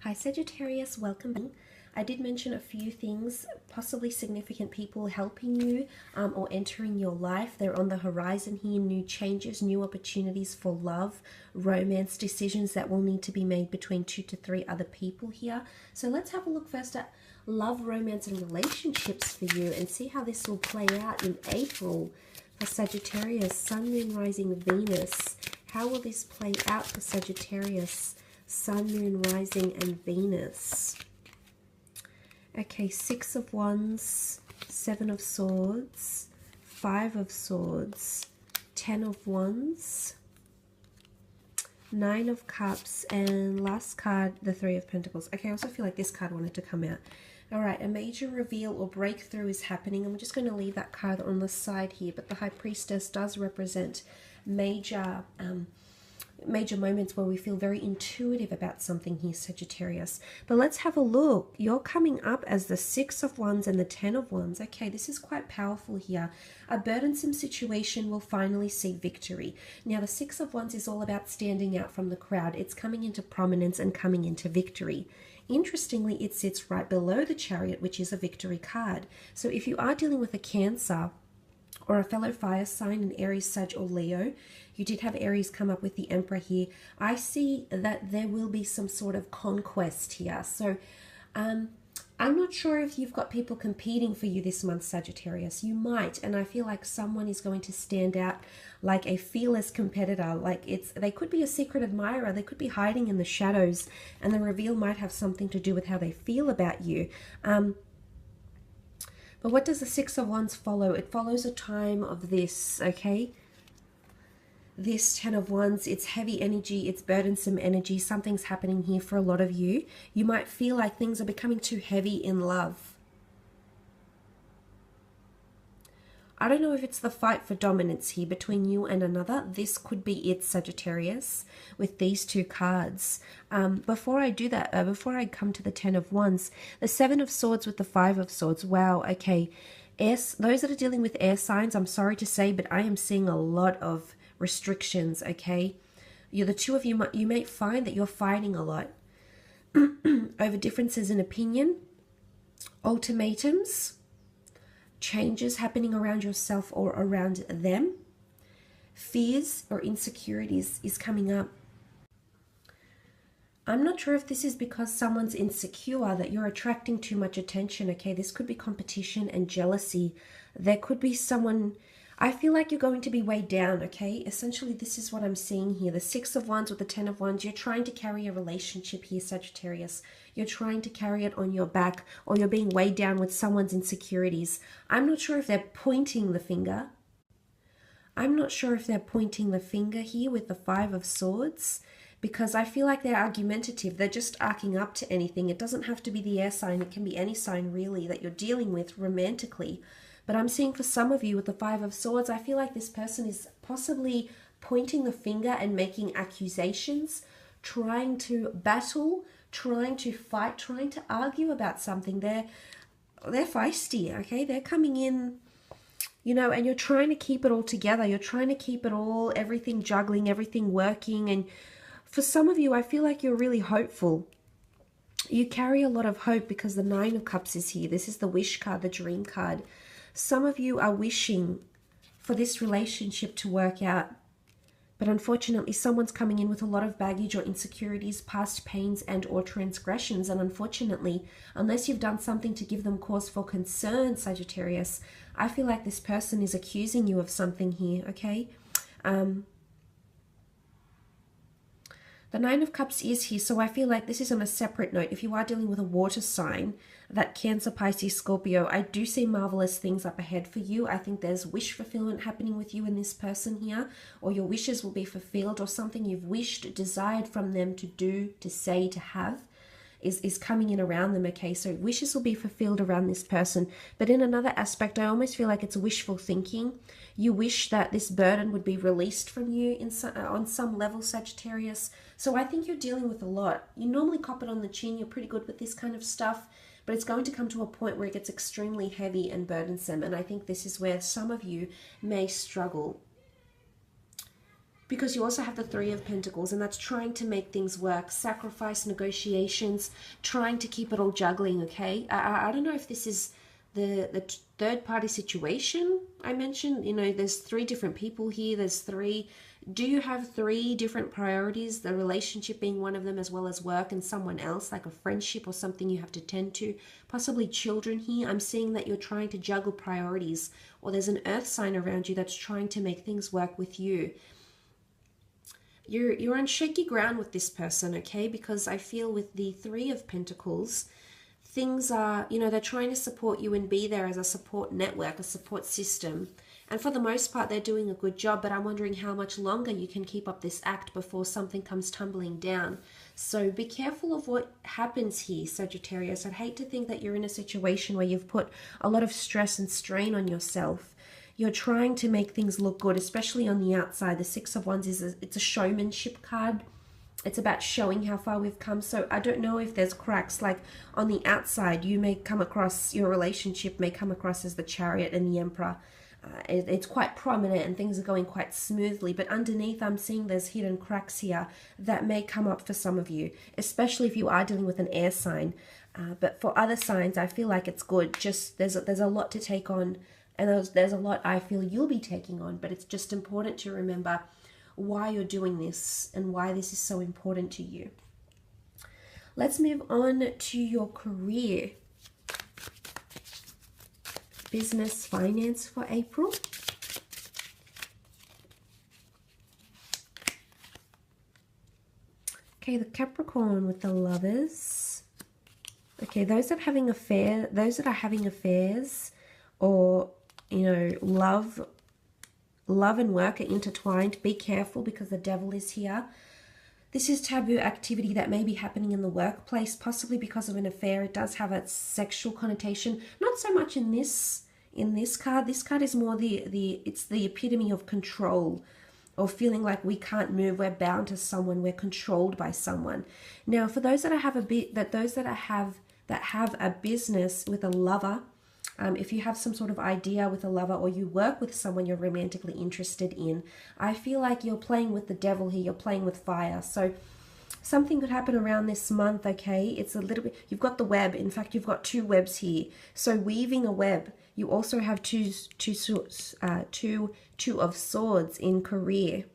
Hi Sagittarius, welcome. I did mention a few things, possibly significant people helping you or entering your life. They're on the horizon here, new changes, new opportunities for love, romance, decisions that will need to be made between 2 to 3 other people here. So let's have a look first at love, romance and relationships for you and see how this will play out in April for Sagittarius, Sun, Moon, Rising, Venus. How will this play out for Sagittarius? Sun, Moon, Rising, and Venus. Okay, 6 of Wands, 7 of Swords, 5 of Swords, 10 of Wands, 9 of Cups, and last card, the 3 of Pentacles. Okay, I also feel like this card wanted to come out. All right, a major reveal or breakthrough is happening. I'm just going to leave that card on the side here, but the High Priestess does represent major moments where we feel very intuitive about something here, Sagittarius. But let's have a look. You're coming up as the 6 of Wands and the 10 of Wands. Okay, this is quite powerful here. A burdensome situation will finally see victory. Now, the 6 of Wands is all about standing out from the crowd. It's coming into prominence and coming into victory. Interestingly, it sits right below the Chariot, which is a victory card. So if you are dealing with a Cancer or a fellow fire sign, an Aries, Sag, or Leo, you did have Aries come up with the Emperor here. I see that there will be some sort of conquest here. So I'm not sure if you've got people competing for you this month, Sagittarius. You might, and I feel like someone is going to stand out like a fearless competitor. Like they could be a secret admirer. They could be hiding in the shadows, and the reveal might have something to do with how they feel about you. But what does the 6 of Wands follow? It follows a time of this, okay? This 10 of Wands, it's heavy energy, it's burdensome energy. Something's happening here for a lot of you. You might feel like things are becoming too heavy in love. I don't know if it's the fight for dominance here between you and another. This could be it, Sagittarius, with these 2 cards. Before I do that, before I come to the 10 of Wands, the 7 of Swords with the 5 of Swords. Wow, okay. Those that are dealing with air signs, I'm sorry to say, but I am seeing a lot of restrictions, okay? The 2 of you, you may find that you're fighting a lot over differences in opinion, ultimatums, changes happening around yourself or around them. Fears or insecurities is coming up. I'm not sure if this is because someone's insecure, that you're attracting too much attention, okay? This could be competition and jealousy. There could be someone, I feel like you're going to be weighed down, okay? Essentially, this is what I'm seeing here. The 6 of Wands with the 10 of Wands, you're trying to carry a relationship here, Sagittarius. You're trying to carry it on your back, or you're being weighed down with someone's insecurities. I'm not sure if they're pointing the finger. I'm not sure if they're pointing the finger here with the 5 of Swords, because I feel like they're argumentative. They're just arcing up to anything. It doesn't have to be the air sign. It can be any sign, really, that you're dealing with romantically. But I'm seeing for some of you with the 5 of Swords, I feel like this person is possibly pointing the finger and making accusations, trying to battle, trying to fight, trying to argue about something. They're feisty, okay? They're coming in, you know, and you're trying to keep it all together. You're trying to keep it all, everything juggling, everything working. And for some of you, I feel like you're really hopeful. You carry a lot of hope because the 9 of Cups is here. This is the wish card, the dream card. Some of you are wishing for this relationship to work out, but unfortunately someone's coming in with a lot of baggage or insecurities, past pains and or transgressions, and unfortunately, unless you've done something to give them cause for concern, Sagittarius, I feel like this person is accusing you of something here, okay? The 9 of Cups is here, so I feel like this is on a separate note. If you are dealing with a water sign, that Cancer, Pisces, Scorpio, I do see marvelous things up ahead for you. I think there's wish fulfillment happening with you and this person here, or your wishes will be fulfilled, or something you've wished, desired from them to do, to say, to have is coming in around them, okay? So wishes will be fulfilled around this person. But in another aspect, I almost feel like it's wishful thinking. You wish that this burden would be released from you on some level, Sagittarius. So I think you're dealing with a lot. You normally cop it on the chin. You're pretty good with this kind of stuff. But it's going to come to a point where it gets extremely heavy and burdensome. And I think this is where some of you may struggle. because you also have the Three of Pentacles, and that's trying to make things work, sacrifice, negotiations, trying to keep it all juggling, okay? I don't know if this is the third party situation I mentioned. You know, there's three different people here. There's three. Do you have three different priorities, the relationship being one of them, as well as work and someone else, like a friendship or something you have to tend to, possibly children here? I'm seeing that you're trying to juggle priorities, or there's an earth sign around you that's trying to make things work with you. You're on shaky ground with this person, okay? Because I feel with the Three of Pentacles, things are, you know, they're trying to support you and be there as a support network, a support system. And for the most part, they're doing a good job, but I'm wondering how much longer you can keep up this act before something comes tumbling down. So be careful of what happens here, Sagittarius. I'd hate to think that you're in a situation where you've put a lot of stress and strain on yourself. You're trying to make things look good, especially on the outside. The Six of Wands it's a showmanship card. It's about showing how far we've come. So I don't know if there's cracks. Like on the outside, you may come across, your relationship may come across as the Chariot and the Emperor. It's quite prominent and things are going quite smoothly. But underneath, I'm seeing there's hidden cracks here that may come up for some of you, especially if you are dealing with an air sign. But for other signs, I feel like it's good. Just there's a lot to take on. And there's a lot I feel you'll be taking on, but it's just important to remember why you're doing this and why this is so important to you. Let's move on to your career. Business, finance for April. Okay, the Capricorn with the Lovers. Okay, those that are having affairs, or you know, love and work are intertwined. Be careful because the Devil is here. This is taboo activity that may be happening in the workplace, possibly because of an affair. It does have a sexual connotation. Not so much in this card. This card is more it's the epitome of control, or feeling like we can't move, we're bound to someone, we're controlled by someone. Now, for those that have a business with a lover, if you have some sort of idea with a lover, or you work with someone you're romantically interested in, I feel like you're playing with the Devil here. You're playing with fire. So something could happen around this month, okay? It's a little bit, you've got the web. In fact, you've got two webs here. So weaving a web. You also have two of Swords in career.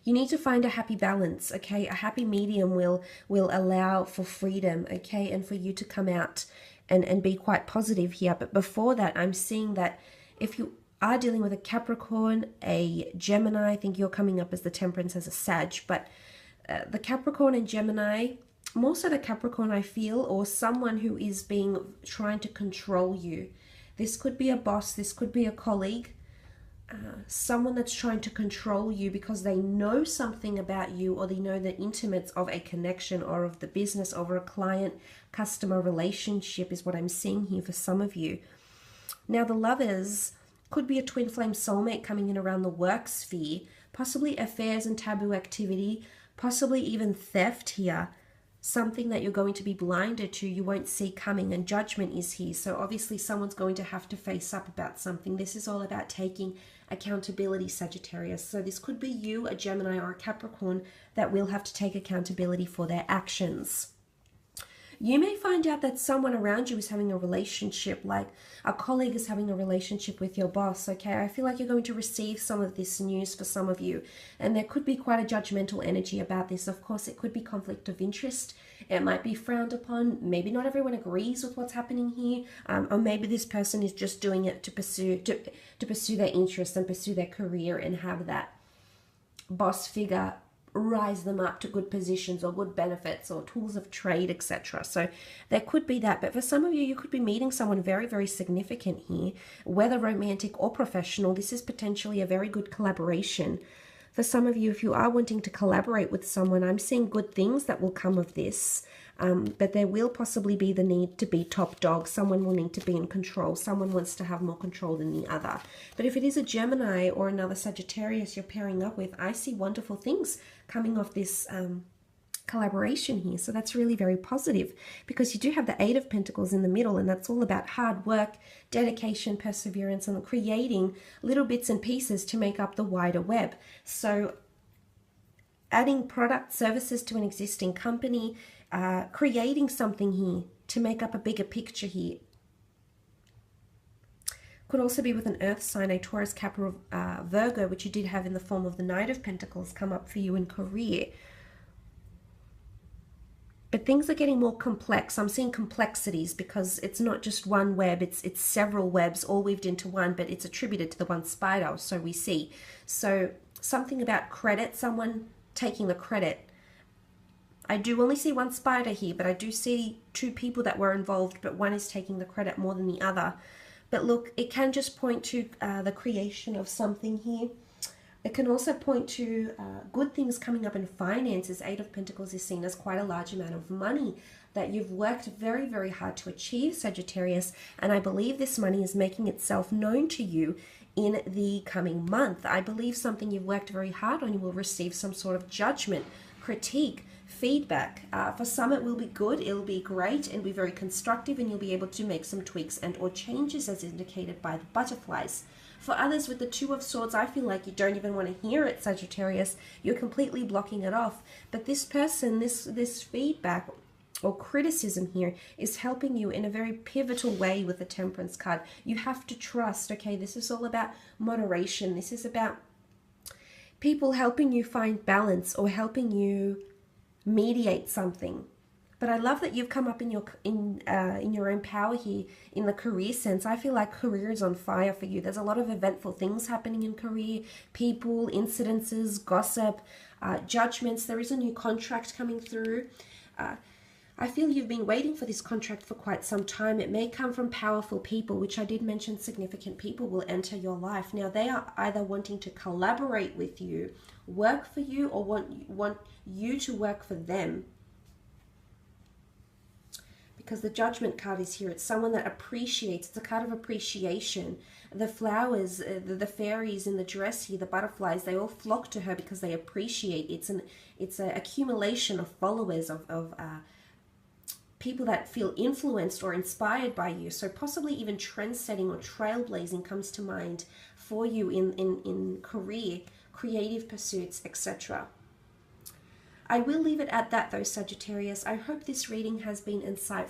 You need to find a happy balance, okay? A happy medium will allow for freedom, okay? And for you to come out and be quite positive here. But before that, I'm seeing that if you are dealing with a Capricorn, a Gemini, I think you're coming up as the Temperance, as a Sag, but the Capricorn and Gemini, more so the Capricorn, I feel, or someone who is trying to control you. This could be a boss, this could be a colleague, someone that's trying to control you because they know something about you, or they know the intimates of a connection or of the business, over a client-customer relationship is what I'm seeing here for some of you. Now, the Lovers could be a twin flame soulmate coming in around the work sphere, possibly affairs and taboo activity, possibly even theft here. Something that you're going to be blinded to, you won't see coming, and judgment is here. So obviously someone's going to have to face up about something. This is all about taking accountability, Sagittarius. So this could be you, a Gemini or a Capricorn, that will have to take accountability for their actions. You may find out that someone around you is having a relationship, like a colleague is having a relationship with your boss, okay? I feel like you're going to receive some of this news for some of you, and there could be quite a judgmental energy about this. Of course, it could be conflict of interest. It might be frowned upon. Maybe not everyone agrees with what's happening here, or maybe this person is just doing it to pursue their interests and pursue their career and have that boss figure rise them up to good positions or good benefits or tools of trade, etc. So there could be that. But for some of you, you could be meeting someone very, very significant here, whether romantic or professional. This is potentially a very good collaboration. For some of you, if you are wanting to collaborate with someone, I'm seeing good things that will come of this. But there will possibly be the need to be top dog. Someone will need to be in control. Someone wants to have more control than the other. But if it is a Gemini or another Sagittarius you're pairing up with, I see wonderful things coming off this collaboration here. So that's really very positive, because you do have the Eight of Pentacles in the middle, and that's all about hard work, dedication, perseverance, and creating little bits and pieces to make up the wider web. So adding product services to an existing company, creating something here to make up a bigger picture here. Could also be with an earth sign, a Taurus, Capricorn, Virgo, which you did have in the form of the Knight of Pentacles come up for you in career. But things are getting more complex. I'm seeing complexities because it's not just one web, it's several webs all weaved into one, but it's attributed to the one spider, so we see. So something about credit, someone taking the credit. I do only see one spider here, but I do see two people that were involved, but one is taking the credit more than the other. But look, it can just point to the creation of something here. It can also point to good things coming up in finances. Eight of Pentacles is seen as quite a large amount of money that you've worked very, very hard to achieve, Sagittarius. And I believe this money is making itself known to you in the coming month. I believe something you've worked very hard on, you will receive some sort of judgment, critique, feedback. For some it will be good, it'll be great and be very constructive, and you'll be able to make some tweaks and or changes as indicated by the butterflies. For others with the Two of Swords, I feel like you don't even want to hear it, Sagittarius. You're completely blocking it off. But this person, this feedback or criticism here is helping you in a very pivotal way with the Temperance card. You have to trust, okay? This is all about moderation. This is about people helping you find balance or helping you mediate something. But I love that you've come up in your own power here in the career sense. I feel like career is on fire for you. There's a lot of eventful things happening in career, people, incidences, gossip, judgments. There is a new contract coming through. I feel you've been waiting for this contract for quite some time. It may come from powerful people, which I did mention significant people will enter your life. Now, they are either wanting to collaborate with you, work for you, or want you to work for them. Because the Judgment card is here. It's someone that appreciates. It's a card of appreciation. The flowers, the fairies in the dress here, the butterflies, they all flock to her because they appreciate. It's an accumulation of followers, of people that feel influenced or inspired by you. So possibly even trend-setting or trailblazing comes to mind for you in career, creative pursuits, etc. I will leave it at that though, Sagittarius. I hope this reading has been insightful